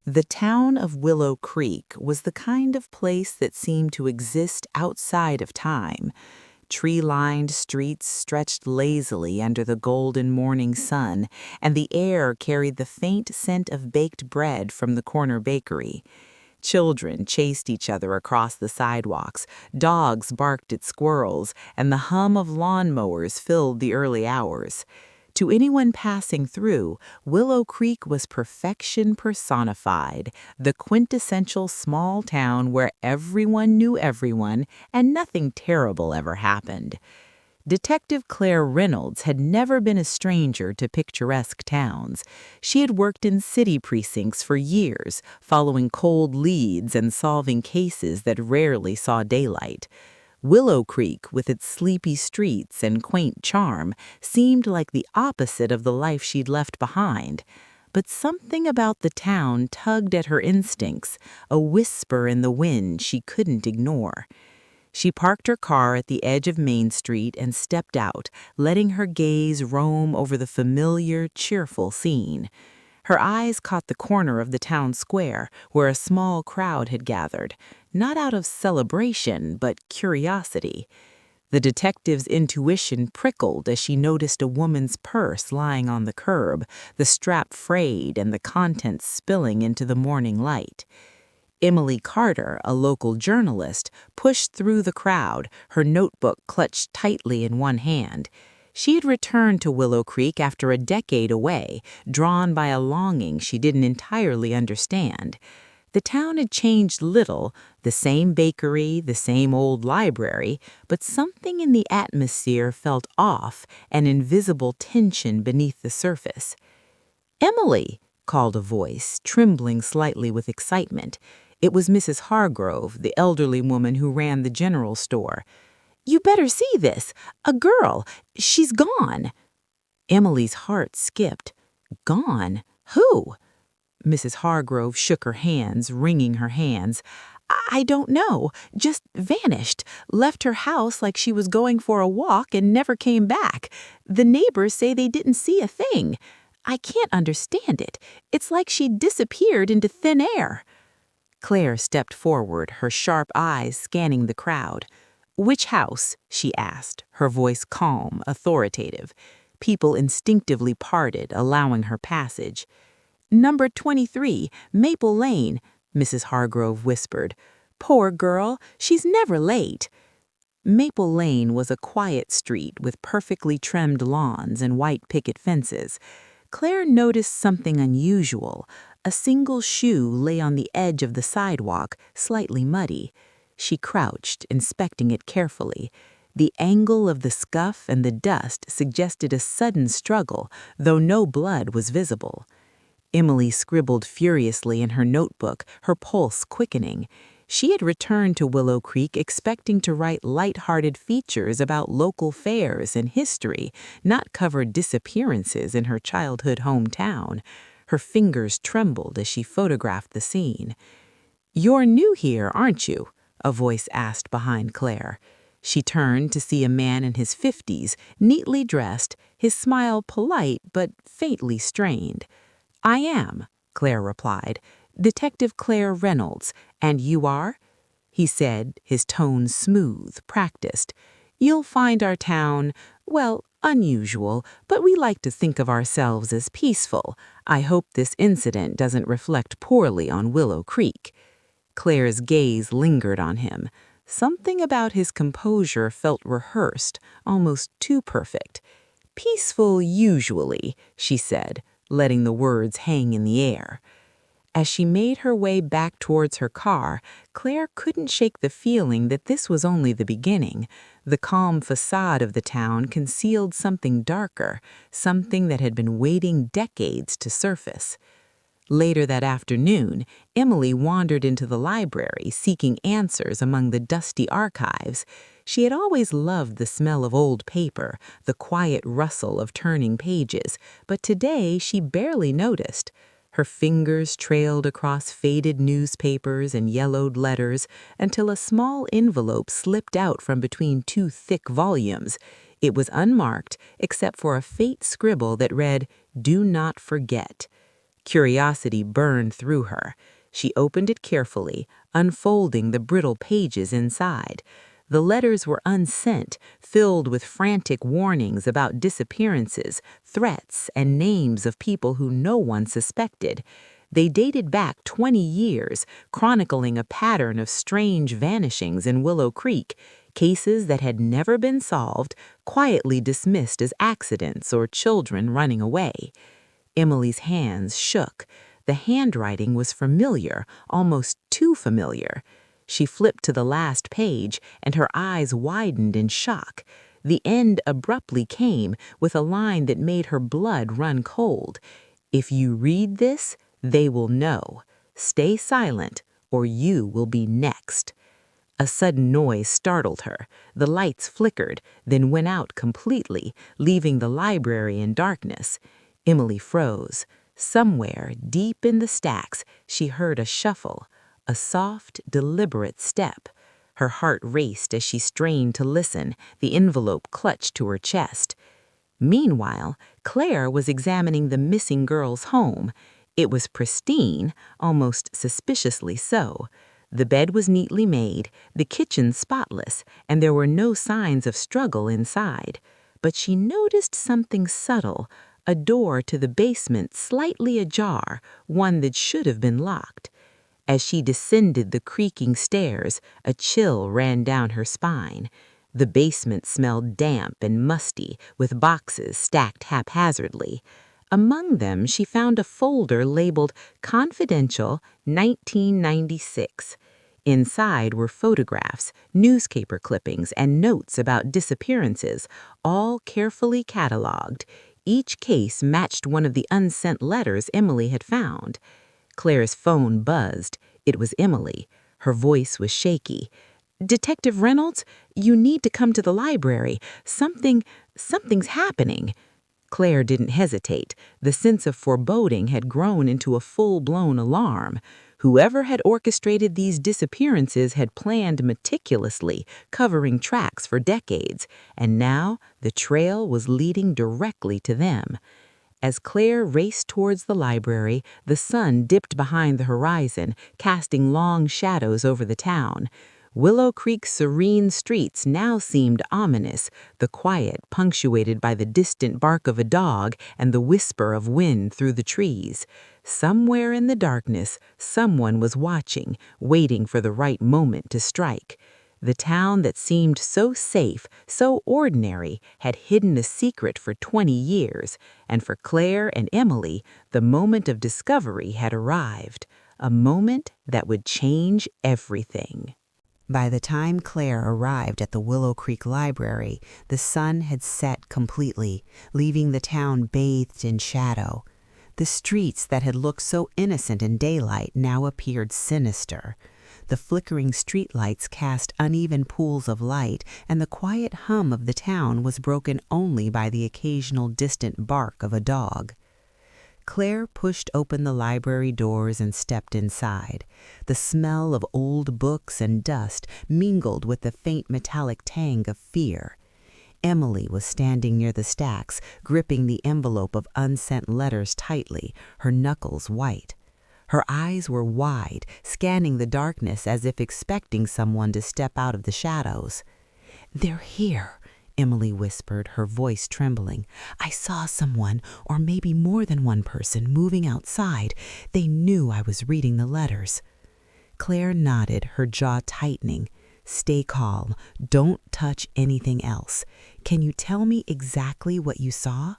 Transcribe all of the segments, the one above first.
The town of Willow Creek was the kind of place that seemed to exist outside of time. Tree-lined streets stretched lazily under the golden morning sun, and the air carried the faint scent of baked bread from the corner bakery. Children chased each other across the sidewalks, dogs barked at squirrels, and the hum of lawnmowers filled the early hours. To anyone passing through, Willow Creek was perfection personified, the quintessential small town where everyone knew everyone and nothing terrible ever happened. Detective Claire Reynolds had never been a stranger to picturesque towns. She had worked in city precincts for years, following cold leads and solving cases that rarely saw daylight. Willow Creek, with its sleepy streets and quaint charm, seemed like the opposite of the life she'd left behind. But something about the town tugged at her instincts, a whisper in the wind she couldn't ignore. She parked her car at the edge of Main Street and stepped out, letting her gaze roam over the familiar, cheerful scene. Her eyes caught the corner of the town square, where a small crowd had gathered, not out of celebration, but curiosity. The detective's intuition prickled as she noticed a woman's purse lying on the curb, the strap frayed and the contents spilling into the morning light. Emily Carter, a local journalist, pushed through the crowd, her notebook clutched tightly in one hand. She had returned to Willow Creek after a decade away, drawn by a longing she didn't entirely understand. The town had changed little, the same bakery, the same old library, but something in the atmosphere felt off, an invisible tension beneath the surface. "Emily," called a voice, trembling slightly with excitement. It was Mrs. Hargrove, the elderly woman who ran the general store. "You better see this. A girl. She's gone." Emily's heart skipped. Gone? Who? Mrs. Hargrove shook her hands, wringing her hands. "I don't know. Just vanished. Left her house like she was going for a walk and never came back. The neighbors say they didn't see a thing. I can't understand it. It's like she disappeared into thin air." Claire stepped forward, her sharp eyes scanning the crowd. "Which house?" she asked, her voice calm, authoritative. People instinctively parted, allowing her passage. "Number 23, Maple Lane," Mrs. Hargrove whispered. "Poor girl, she's never late." Maple Lane was a quiet street with perfectly trimmed lawns and white picket fences. Claire noticed something unusual. A single shoe lay on the edge of the sidewalk, slightly muddy. She crouched, inspecting it carefully. The angle of the scuff and the dust suggested a sudden struggle, though no blood was visible. Emily scribbled furiously in her notebook, her pulse quickening. She had returned to Willow Creek expecting to write light-hearted features about local fairs and history, not cover disappearances in her childhood hometown. Her fingers trembled as she photographed the scene. "You're new here, aren't you?" a voice asked behind Claire. She turned to see a man in his 50s, neatly dressed, his smile polite but faintly strained. "I am," Claire replied. "Detective Claire Reynolds. And you are?" He said, his tone smooth, practiced. "You'll find our town, well, unusual, but we like to think of ourselves as peaceful. I hope this incident doesn't reflect poorly on Willow Creek." Claire's gaze lingered on him. Something about his composure felt rehearsed, almost too perfect. "Peaceful usually," she said, letting the words hang in the air. As she made her way back towards her car, Claire couldn't shake the feeling that this was only the beginning. The calm facade of the town concealed something darker, something that had been waiting decades to surface. Later that afternoon, Emily wandered into the library, seeking answers among the dusty archives. She had always loved the smell of old paper, the quiet rustle of turning pages, but today she barely noticed. Her fingers trailed across faded newspapers and yellowed letters until a small envelope slipped out from between two thick volumes. It was unmarked, except for a faint scribble that read, "Do not forget." Curiosity burned through her. She opened it carefully, unfolding the brittle pages inside. The letters were unsent, filled with frantic warnings about disappearances, threats, and names of people who no one suspected. They dated back 20 years, chronicling a pattern of strange vanishings in Willow Creek, cases that had never been solved, quietly dismissed as accidents or children running away. Emily's hands shook. The handwriting was familiar, almost too familiar. She flipped to the last page, and her eyes widened in shock. The end abruptly came, with a line that made her blood run cold. "If you read this, they will know. Stay silent, or you will be next." A sudden noise startled her. The lights flickered, then went out completely, leaving the library in darkness. Emily froze. Somewhere, deep in the stacks, she heard a shuffle, a soft, deliberate step. Her heart raced as she strained to listen, the envelope clutched to her chest. Meanwhile, Claire was examining the missing girl's home. It was pristine, almost suspiciously so. The bed was neatly made, the kitchen spotless, and there were no signs of struggle inside. But she noticed something subtle, a door to the basement slightly ajar, one that should have been locked. As she descended the creaking stairs, a chill ran down her spine. The basement smelled damp and musty, with boxes stacked haphazardly. Among them, she found a folder labeled Confidential 1996. Inside were photographs, newspaper clippings, and notes about disappearances, all carefully cataloged. Each case matched one of the unsent letters Emily had found. Claire's phone buzzed. It was Emily. Her voice was shaky. "Detective Reynolds, you need to come to the library. Something's happening." Claire didn't hesitate. The sense of foreboding had grown into a full-blown alarm. Whoever had orchestrated these disappearances had planned meticulously, covering tracks for decades, and now the trail was leading directly to them. As Claire raced towards the library, the sun dipped behind the horizon, casting long shadows over the town. Willow Creek's serene streets now seemed ominous, the quiet punctuated by the distant bark of a dog and the whisper of wind through the trees. Somewhere in the darkness, someone was watching, waiting for the right moment to strike. The town that seemed so safe, so ordinary, had hidden a secret for 20 years, and for Claire and Emily, the moment of discovery had arrived, a moment that would change everything. By the time Claire arrived at the Willow Creek Library, the sun had set completely, leaving the town bathed in shadow. The streets that had looked so innocent in daylight now appeared sinister. The flickering streetlights cast uneven pools of light, and the quiet hum of the town was broken only by the occasional distant bark of a dog. Claire pushed open the library doors and stepped inside. The smell of old books and dust mingled with the faint metallic tang of fear. Emily was standing near the stacks, gripping the envelope of unsent letters tightly, her knuckles white. Her eyes were wide, scanning the darkness as if expecting someone to step out of the shadows. "They're here," Emily whispered, her voice trembling. "I saw someone, or maybe more than one person, moving outside. They knew I was reading the letters." Claire nodded, her jaw tightening. "Stay calm. Don't touch anything else. Can you tell me exactly what you saw?"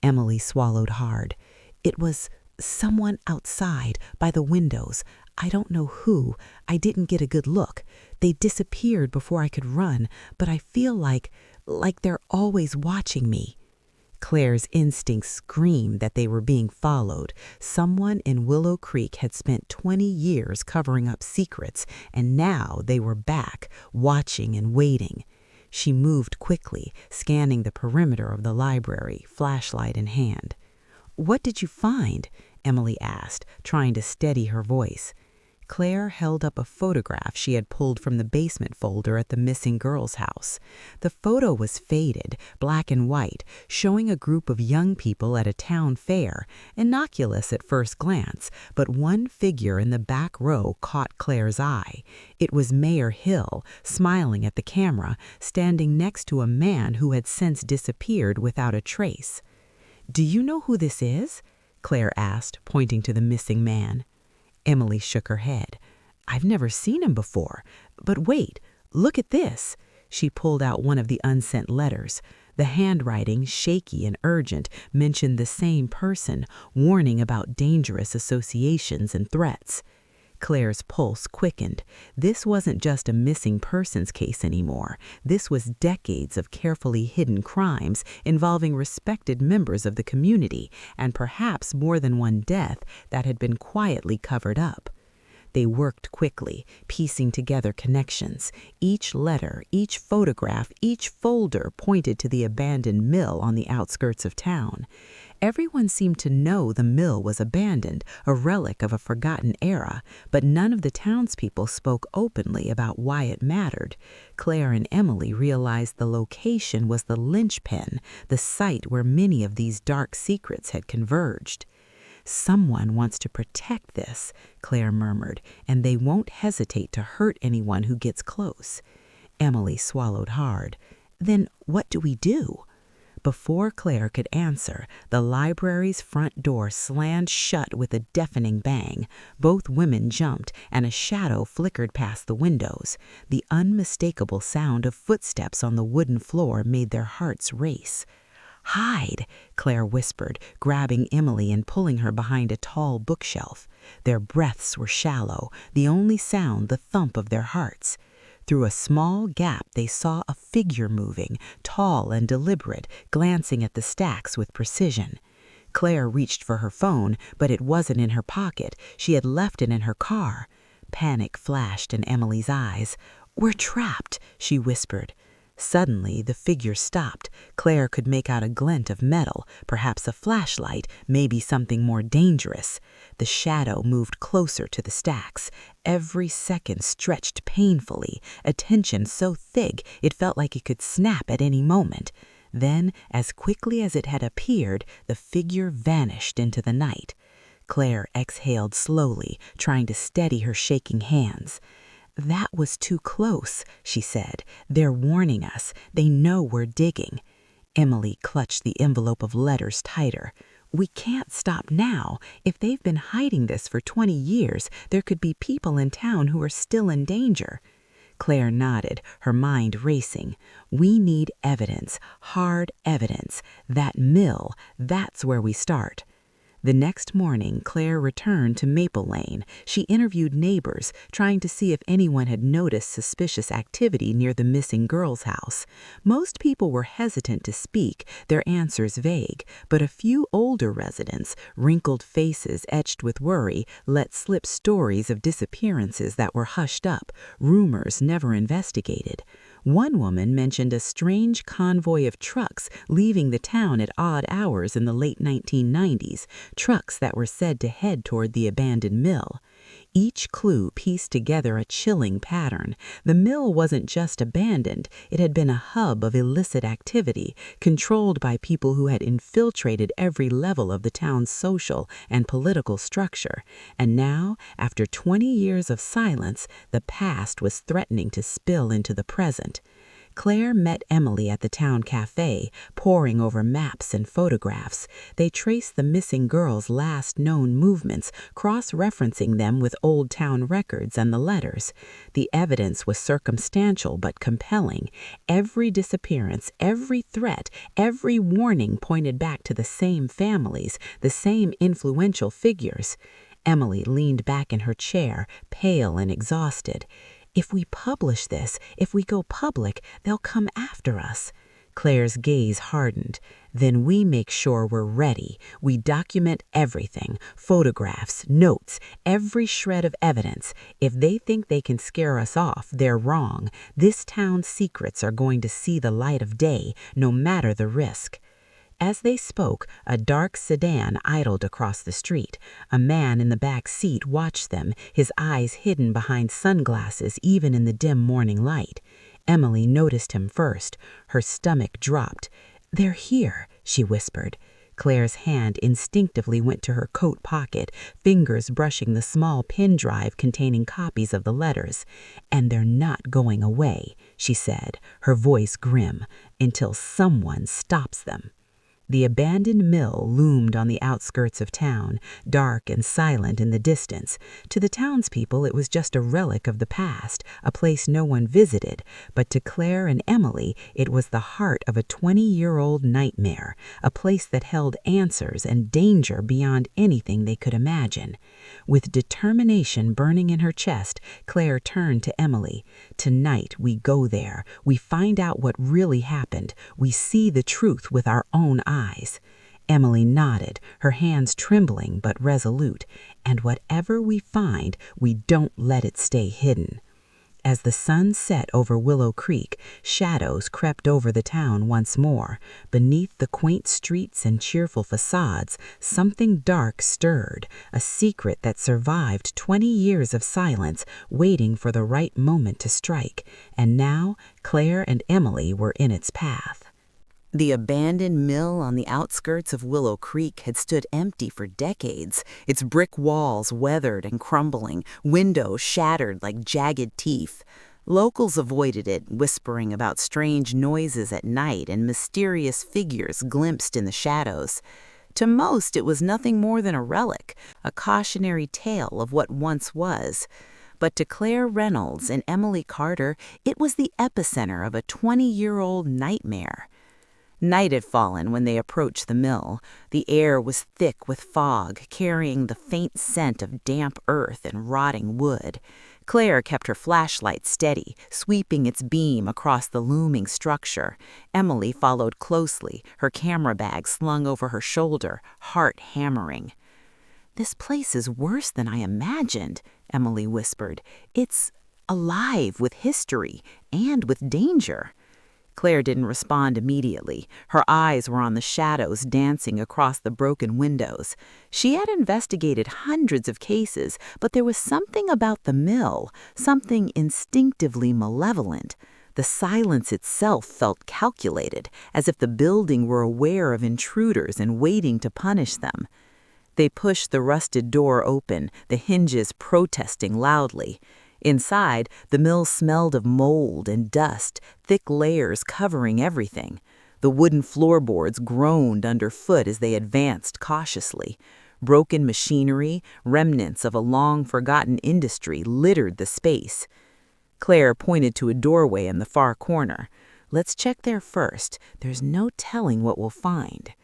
Emily swallowed hard. "It was someone outside, by the windows. I don't know who. I didn't get a good look. They disappeared before I could run, but I feel like they're always watching me." Claire's instincts screamed that they were being followed. Someone in Willow Creek had spent 20 years covering up secrets, and now they were back, watching and waiting. She moved quickly, scanning the perimeter of the library, flashlight in hand. "What did you find?" Emily asked, trying to steady her voice. Claire held up a photograph she had pulled from the basement folder at the missing girl's house. The photo was faded, black and white, showing a group of young people at a town fair, innocuous at first glance, but one figure in the back row caught Claire's eye. It was Mayor Hill, smiling at the camera, standing next to a man who had since disappeared without a trace. "Do you know who this is?" Claire asked, pointing to the missing man. Emily shook her head. "I've never seen him before. But wait, look at this." She pulled out one of the unsent letters. The handwriting, shaky and urgent, mentioned the same person, warning about dangerous associations and threats. Claire's pulse quickened. This wasn't just a missing persons case anymore. This was decades of carefully hidden crimes involving respected members of the community, and perhaps more than one death that had been quietly covered up. They worked quickly, piecing together connections. Each letter, each photograph, each folder pointed to the abandoned mill on the outskirts of town. Everyone seemed to know the mill was abandoned, a relic of a forgotten era, but none of the townspeople spoke openly about why it mattered. Claire and Emily realized the location was the linchpin, the site where many of these dark secrets had converged. "Someone wants to protect this," Claire murmured, "and they won't hesitate to hurt anyone who gets close." Emily swallowed hard. "Then what do we do?" Before Claire could answer, the library's front door slammed shut with a deafening bang. Both women jumped, and a shadow flickered past the windows. The unmistakable sound of footsteps on the wooden floor made their hearts race. "Hide," Claire whispered, grabbing Emily and pulling her behind a tall bookshelf. Their breaths were shallow, the only sound the thump of their hearts. Through a small gap they saw a figure moving, tall and deliberate, glancing at the stacks with precision. Claire reached for her phone, but it wasn't in her pocket. She had left it in her car. Panic flashed in Emily's eyes. "We're trapped," she whispered. Suddenly, the figure stopped. Claire could make out a glint of metal, perhaps a flashlight, maybe something more dangerous. The shadow moved closer to the stacks. Every second stretched painfully, a tension so thick it felt like it could snap at any moment. Then, as quickly as it had appeared, the figure vanished into the night. Claire exhaled slowly, trying to steady her shaking hands. "That was too close," she said. "They're warning us. They know we're digging." Emily clutched the envelope of letters tighter. "We can't stop now. If they've been hiding this for 20 years, there could be people in town who are still in danger." Claire nodded, her mind racing. "We need evidence, hard evidence. That mill, that's where we start." The next morning, Claire returned to Maple Lane. She interviewed neighbors, trying to see if anyone had noticed suspicious activity near the missing girl's house. Most people were hesitant to speak, their answers vague, but a few older residents, wrinkled faces etched with worry, let slip stories of disappearances that were hushed up, rumors never investigated. One woman mentioned a strange convoy of trucks leaving the town at odd hours in the late 1990s, trucks that were said to head toward the abandoned mill. Each clue pieced together a chilling pattern. The mill wasn't just abandoned, it had been a hub of illicit activity, controlled by people who had infiltrated every level of the town's social and political structure. And now, after 20 years of silence, the past was threatening to spill into the present. Claire met Emily at the town cafe, poring over maps and photographs. They traced the missing girl's last known movements, cross-referencing them with old town records and the letters. The evidence was circumstantial but compelling. Every disappearance, every threat, every warning pointed back to the same families, the same influential figures. Emily leaned back in her chair, pale and exhausted. "If we publish this, if we go public, they'll come after us." Claire's gaze hardened. "Then we make sure we're ready. We document everything, photographs, notes, every shred of evidence. If they think they can scare us off, they're wrong. This town's secrets are going to see the light of day, no matter the risk." As they spoke, a dark sedan idled across the street. A man in the back seat watched them, his eyes hidden behind sunglasses even in the dim morning light. Emily noticed him first. Her stomach dropped. "They're here," she whispered. Claire's hand instinctively went to her coat pocket, fingers brushing the small pin drive containing copies of the letters. "And they're not going away," she said, her voice grim, "until someone stops them." The abandoned mill loomed on the outskirts of town, dark and silent in the distance. To the townspeople it was just a relic of the past, a place no one visited, but to Claire and Emily it was the heart of a 20-year-old nightmare, a place that held answers and danger beyond anything they could imagine. With determination burning in her chest, Claire turned to Emily. "Tonight we go there. We find out what really happened. We see the truth with our own eyes." Emily nodded, her hands trembling but resolute. "And whatever we find, we don't let it stay hidden." As the sun set over Willow Creek, shadows crept over the town once more. Beneath the quaint streets and cheerful facades, something dark stirred, a secret that survived 20 years of silence, waiting for the right moment to strike. And now Claire and Emily were in its path. The abandoned mill on the outskirts of Willow Creek had stood empty for decades, its brick walls weathered and crumbling, windows shattered like jagged teeth. Locals avoided it, whispering about strange noises at night and mysterious figures glimpsed in the shadows. To most, it was nothing more than a relic, a cautionary tale of what once was. But to Claire Reynolds and Emily Carter, it was the epicenter of a 20-year-old nightmare. Night had fallen when they approached the mill. The air was thick with fog, carrying the faint scent of damp earth and rotting wood. Claire kept her flashlight steady, sweeping its beam across the looming structure. Emily followed closely, her camera bag slung over her shoulder, heart hammering. "This place is worse than I imagined," Emily whispered. "It's alive with history and with danger." Claire didn't respond immediately. Her eyes were on the shadows dancing across the broken windows. She had investigated hundreds of cases, but there was something about the mill, something instinctively malevolent. The silence itself felt calculated, as if the building were aware of intruders and waiting to punish them. They pushed the rusted door open, the hinges protesting loudly. Inside, the mill smelled of mold and dust, thick layers covering everything. The wooden floorboards groaned underfoot as they advanced cautiously. Broken machinery, remnants of a long-forgotten industry, littered the space. Claire pointed to a doorway in the far corner. "Let's check there first. There's no telling what we'll find."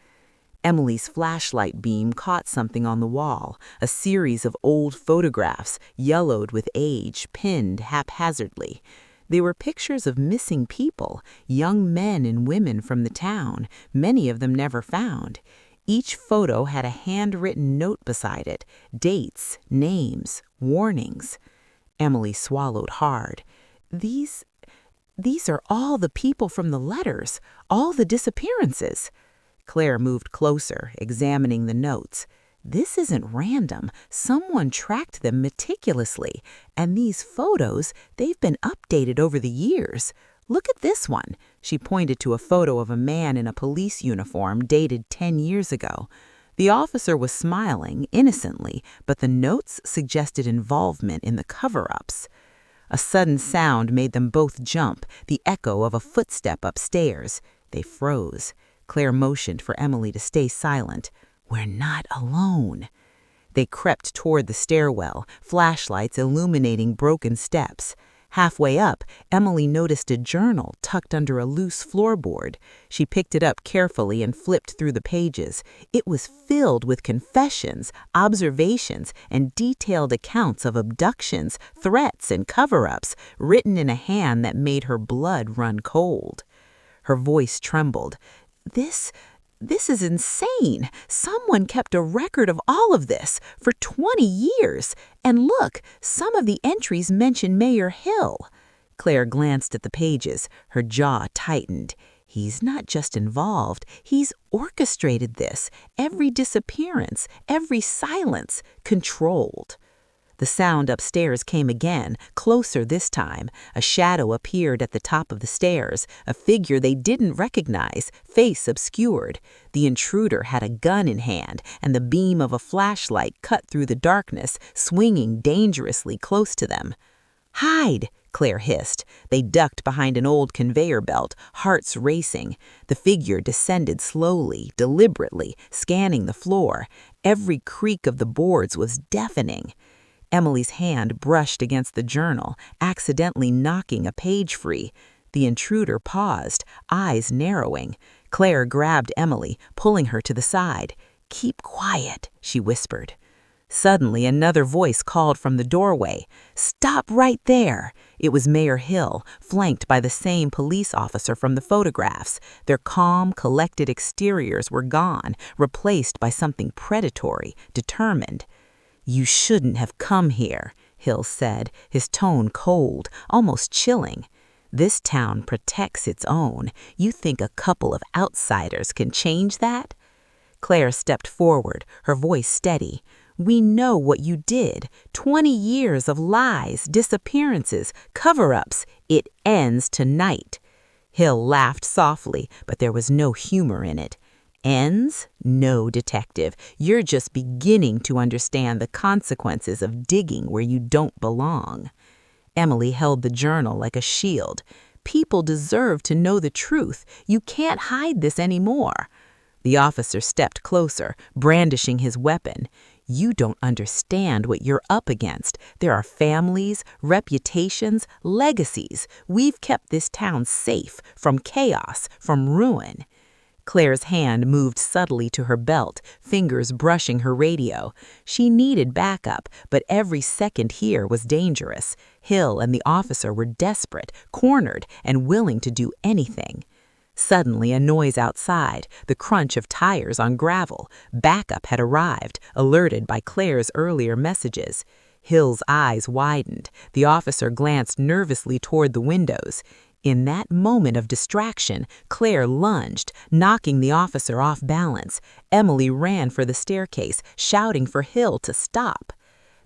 Emily's flashlight beam caught something on the wall, a series of old photographs, yellowed with age, pinned haphazardly. They were pictures of missing people, young men and women from the town, many of them never found. Each photo had a handwritten note beside it, dates, names, warnings. Emily swallowed hard. These are all the people from the letters, all the disappearances." Claire moved closer, examining the notes. "This isn't random. Someone tracked them meticulously. And these photos, they've been updated over the years. Look at this one." She pointed to a photo of a man in a police uniform dated 10 years ago. The officer was smiling, innocently, but the notes suggested involvement in the cover-ups. A sudden sound made them both jump, the echo of a footstep upstairs. They froze. Claire motioned for Emily to stay silent. "We're not alone." They crept toward the stairwell, flashlights illuminating broken steps. Halfway up, Emily noticed a journal tucked under a loose floorboard. She picked it up carefully and flipped through the pages. It was filled with confessions, observations, and detailed accounts of abductions, threats, and cover-ups, written in a hand that made her blood run cold. Her voice trembled. This is insane. Someone kept a record of all of this for 20 years. And look, some of the entries mention Mayor Hill." Claire glanced at the pages. Her jaw tightened. He's not just involved, he's orchestrated this. Every disappearance, every silence, controlled. The sound upstairs came again, closer this time. A shadow appeared at the top of the stairs, a figure they didn't recognize, face obscured. The intruder had a gun in hand, and the beam of a flashlight cut through the darkness, swinging dangerously close to them. "Hide!" Claire hissed. They ducked behind an old conveyor belt, hearts racing. The figure descended slowly, deliberately, scanning the floor. Every creak of the boards was deafening. Emily's hand brushed against the journal, accidentally knocking a page free. The intruder paused, eyes narrowing. Claire grabbed Emily, pulling her to the side. "Keep quiet," she whispered. Suddenly, another voice called from the doorway. "Stop right there!" It was Mayor Hill, flanked by the same police officer from the photographs. Their calm, collected exteriors were gone, replaced by something predatory, determined. "You shouldn't have come here," Hill said, his tone cold, almost chilling. "This town protects its own. You think a couple of outsiders can change that?" Claire stepped forward, her voice steady. "We know what you did. 20 years of lies, disappearances, cover-ups. It ends tonight." Hill laughed softly, but there was no humor in it. "Ends? No, detective. You're just beginning to understand the consequences of digging where you don't belong." Emily held the journal like a shield. "People deserve to know the truth. You can't hide this anymore." The officer stepped closer, brandishing his weapon. "You don't understand what you're up against. There are families, reputations, legacies. We've kept this town safe from chaos, from ruin." Claire's hand moved subtly to her belt, fingers brushing her radio. She needed backup, but every second here was dangerous. Hill and the officer were desperate, cornered, and willing to do anything. Suddenly, a noise outside, the crunch of tires on gravel. Backup had arrived, alerted by Claire's earlier messages. Hill's eyes widened. The officer glanced nervously toward the windows. In that moment of distraction, Claire lunged, knocking the officer off balance. Emily ran for the staircase, shouting for Hill to stop.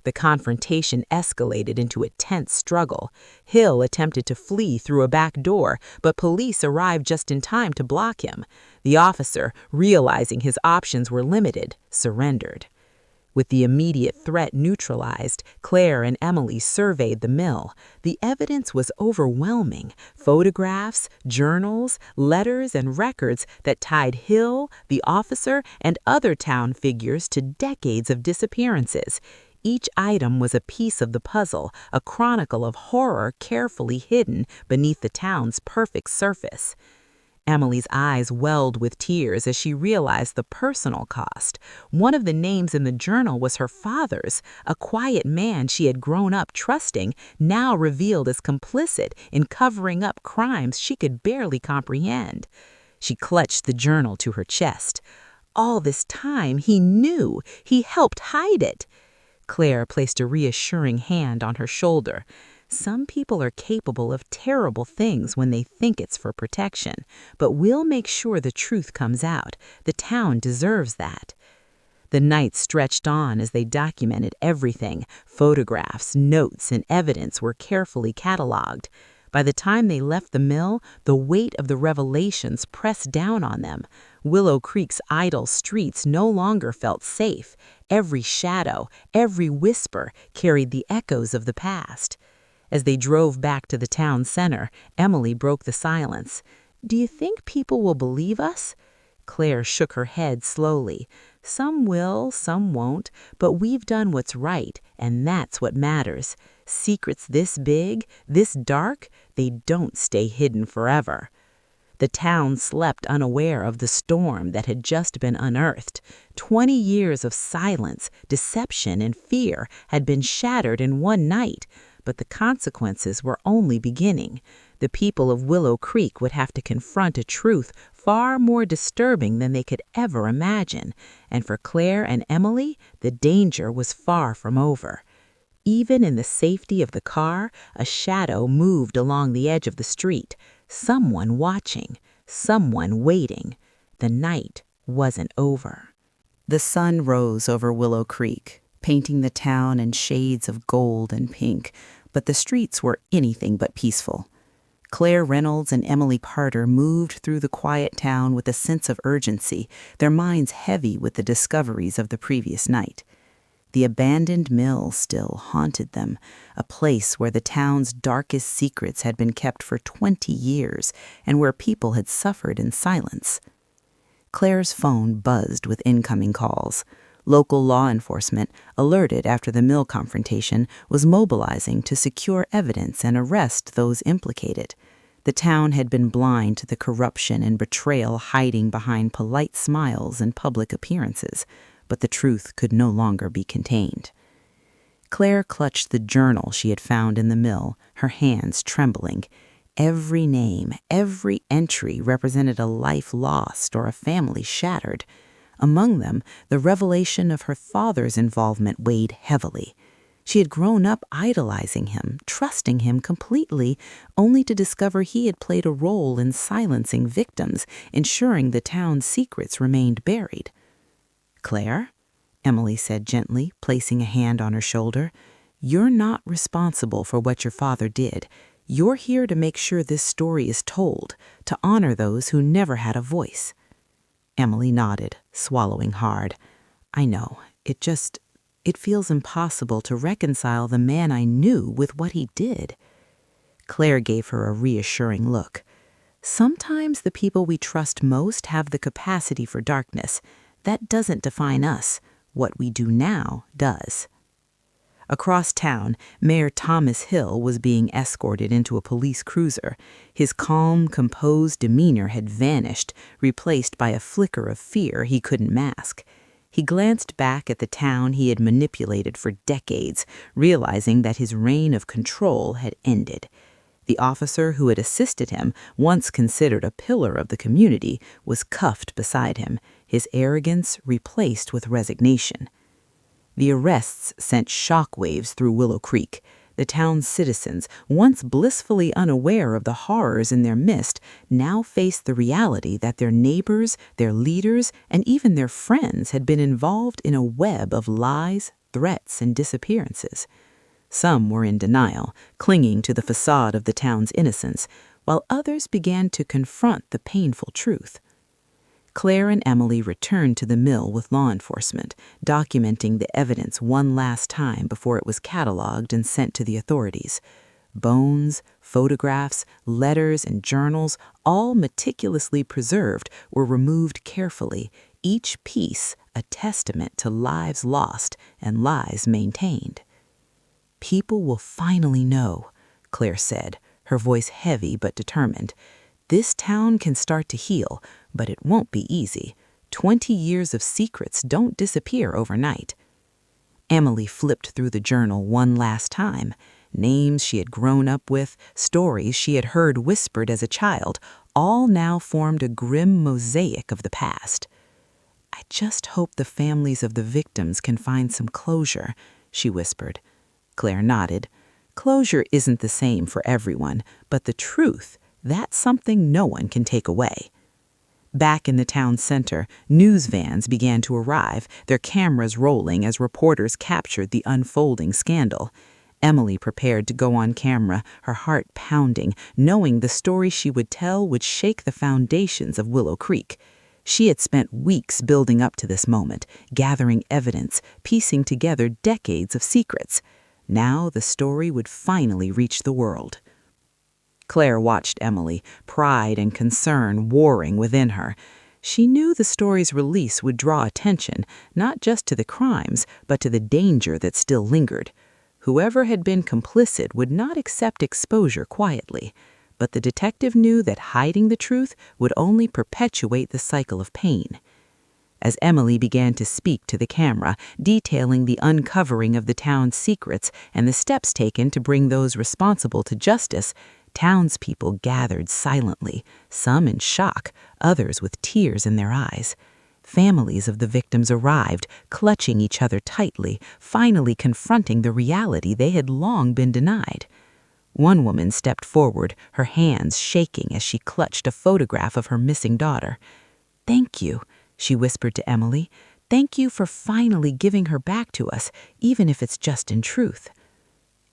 The confrontation escalated into a tense struggle. Hill attempted to flee through a back door, but police arrived just in time to block him. The officer, realizing his options were limited, surrendered. With the immediate threat neutralized, Claire and Emily surveyed the mill. The evidence was overwhelming. Photographs, journals, letters, and records that tied Hill, the officer, and other town figures to decades of disappearances. Each item was a piece of the puzzle, a chronicle of horror carefully hidden beneath the town's perfect surface. Emily's eyes welled with tears as she realized the personal cost. One of the names in the journal was her father's, a quiet man she had grown up trusting, now revealed as complicit in covering up crimes she could barely comprehend. She clutched the journal to her chest. All this time he knew, he helped hide it. Claire placed a reassuring hand on her shoulder. "Some people are capable of terrible things when they think it's for protection, but we'll make sure the truth comes out. The town deserves that." The night stretched on as they documented everything. Photographs, notes, and evidence were carefully cataloged. By the time they left the mill, the weight of the revelations pressed down on them. Willow Creek's idle streets no longer felt safe. Every shadow, every whisper carried the echoes of the past. As they drove back to the town center, Emily broke the silence. "Do you think people will believe us?" Claire shook her head slowly. "Some will, some won't, but we've done what's right, and that's what matters. Secrets this big, this dark, they don't stay hidden forever." The town slept unaware of the storm that had just been unearthed. 20 years of silence, deception, and fear had been shattered in one night. But the consequences were only beginning. The people of Willow Creek would have to confront a truth far more disturbing than they could ever imagine, and for Claire and Emily, the danger was far from over. Even in the safety of the car, a shadow moved along the edge of the street. Someone watching, someone waiting. The night wasn't over. The sun rose over Willow Creek, painting the town in shades of gold and pink, but the streets were anything but peaceful. Claire Reynolds and Emily Parter moved through the quiet town with a sense of urgency, their minds heavy with the discoveries of the previous night. The abandoned mill still haunted them, a place where the town's darkest secrets had been kept for 20 years and where people had suffered in silence. Claire's phone buzzed with incoming calls. Local law enforcement, alerted after the mill confrontation, was mobilizing to secure evidence and arrest those implicated. The town had been blind to the corruption and betrayal hiding behind polite smiles and public appearances, but the truth could no longer be contained. Claire clutched the journal she had found in the mill, her hands trembling. Every name, every entry represented a life lost or a family shattered. Among them, the revelation of her father's involvement weighed heavily. She had grown up idolizing him, trusting him completely, only to discover he had played a role in silencing victims, ensuring the town's secrets remained buried. "Claire," Emily said gently, placing a hand on her shoulder, "you're not responsible for what your father did. You're here to make sure this story is told, to honor those who never had a voice." Emily nodded, swallowing hard. "I know. It feels impossible to reconcile the man I knew with what he did." Claire gave her a reassuring look. "Sometimes the people we trust most have the capacity for darkness. That doesn't define us. What we do now does." Across town, Mayor Thomas Hill was being escorted into a police cruiser. His calm, composed demeanor had vanished, replaced by a flicker of fear he couldn't mask. He glanced back at the town he had manipulated for decades, realizing that his reign of control had ended. The officer who had assisted him, once considered a pillar of the community, was cuffed beside him, his arrogance replaced with resignation. The arrests sent shockwaves through Willow Creek. The town's citizens, once blissfully unaware of the horrors in their midst, now faced the reality that their neighbors, their leaders, and even their friends had been involved in a web of lies, threats, and disappearances. Some were in denial, clinging to the facade of the town's innocence, while others began to confront the painful truth. Claire and Emily returned to the mill with law enforcement, documenting the evidence one last time before it was cataloged and sent to the authorities. Bones, photographs, letters, and journals, all meticulously preserved, were removed carefully, each piece a testament to lives lost and lies maintained. "People will finally know," Claire said, her voice heavy but determined. "This town can start to heal, but it won't be easy. 20 years of secrets don't disappear overnight." Emily flipped through the journal one last time. Names she had grown up with, stories she had heard whispered as a child, all now formed a grim mosaic of the past. "I just hope the families of the victims can find some closure," she whispered. Claire nodded. "Closure isn't the same for everyone, but the truth, that's something no one can take away." Back in the town center, news vans began to arrive, their cameras rolling as reporters captured the unfolding scandal. Emily prepared to go on camera, her heart pounding, knowing the story she would tell would shake the foundations of Willow Creek. She had spent weeks building up to this moment, gathering evidence, piecing together decades of secrets. Now the story would finally reach the world. Claire watched Emily, pride and concern warring within her. She knew the story's release would draw attention, not just to the crimes, but to the danger that still lingered. Whoever had been complicit would not accept exposure quietly, but the detective knew that hiding the truth would only perpetuate the cycle of pain. As Emily began to speak to the camera, detailing the uncovering of the town's secrets and the steps taken to bring those responsible to justice, townspeople gathered silently, some in shock, others with tears in their eyes. Families of the victims arrived, clutching each other tightly, finally confronting the reality they had long been denied. One woman stepped forward, her hands shaking as she clutched a photograph of her missing daughter. "Thank you," she whispered to Emily. "Thank you for finally giving her back to us, even if it's just in truth."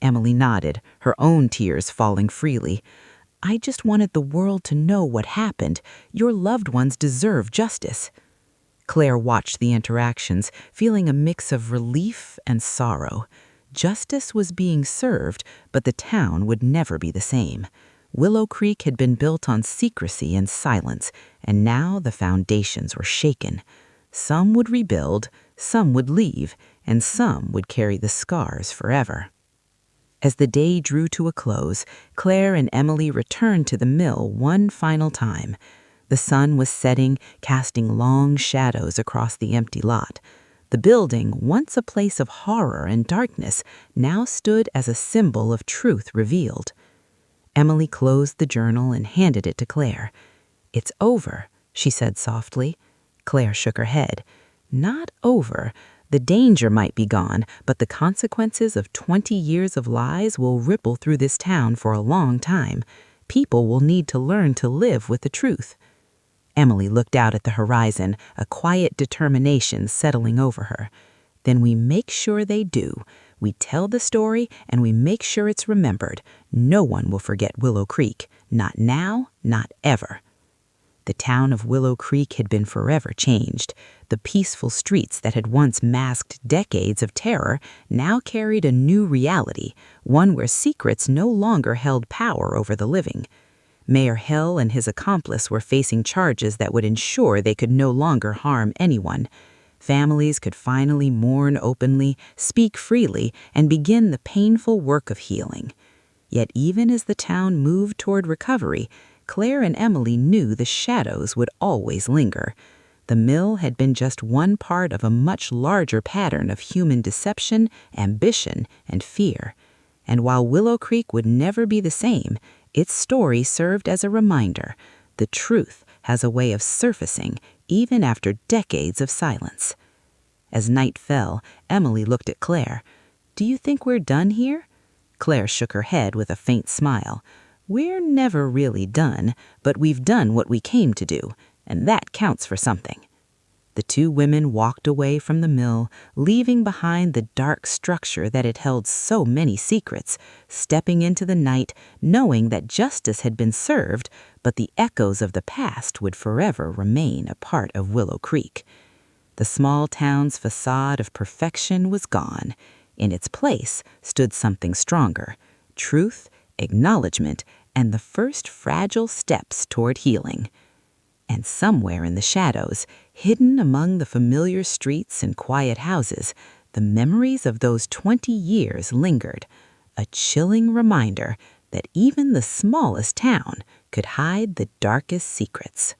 Emily nodded, her own tears falling freely. "I just wanted the world to know what happened. Your loved ones deserve justice." Claire watched the interactions, feeling a mix of relief and sorrow. Justice was being served, but the town would never be the same. Willow Creek had been built on secrecy and silence, and now the foundations were shaken. Some would rebuild, some would leave, and some would carry the scars forever. As the day drew to a close, Claire and Emily returned to the mill one final time. The sun was setting, casting long shadows across the empty lot. The building, once a place of horror and darkness, now stood as a symbol of truth revealed. Emily closed the journal and handed it to Claire. "It's over," she said softly. Claire shook her head. "Not over. The danger might be gone, but the consequences of 20 years of lies will ripple through this town for a long time. People will need to learn to live with the truth." Emily looked out at the horizon, a quiet determination settling over her. "Then we make sure they do. We tell the story, and we make sure it's remembered. No one will forget Willow Creek. Not now, not ever." The town of Willow Creek had been forever changed. The peaceful streets that had once masked decades of terror now carried a new reality, one where secrets no longer held power over the living. Mayor Hill and his accomplice were facing charges that would ensure they could no longer harm anyone. Families could finally mourn openly, speak freely, and begin the painful work of healing. Yet even as the town moved toward recovery, Claire and Emily knew the shadows would always linger. The mill had been just one part of a much larger pattern of human deception, ambition, and fear. And while Willow Creek would never be the same, its story served as a reminder: the truth has a way of surfacing even after decades of silence. As night fell, Emily looked at Claire. "Do you think we're done here?" Claire shook her head with a faint smile. "We're never really done, but we've done what we came to do, and that counts for something." The two women walked away from the mill, leaving behind the dark structure that had held so many secrets, stepping into the night, knowing that justice had been served, but the echoes of the past would forever remain a part of Willow Creek. The small town's facade of perfection was gone. In its place stood something stronger: truth, acknowledgement, and the first fragile steps toward healing. And somewhere in the shadows, hidden among the familiar streets and quiet houses, the memories of those 20 years lingered, a chilling reminder that even the smallest town could hide the darkest secrets.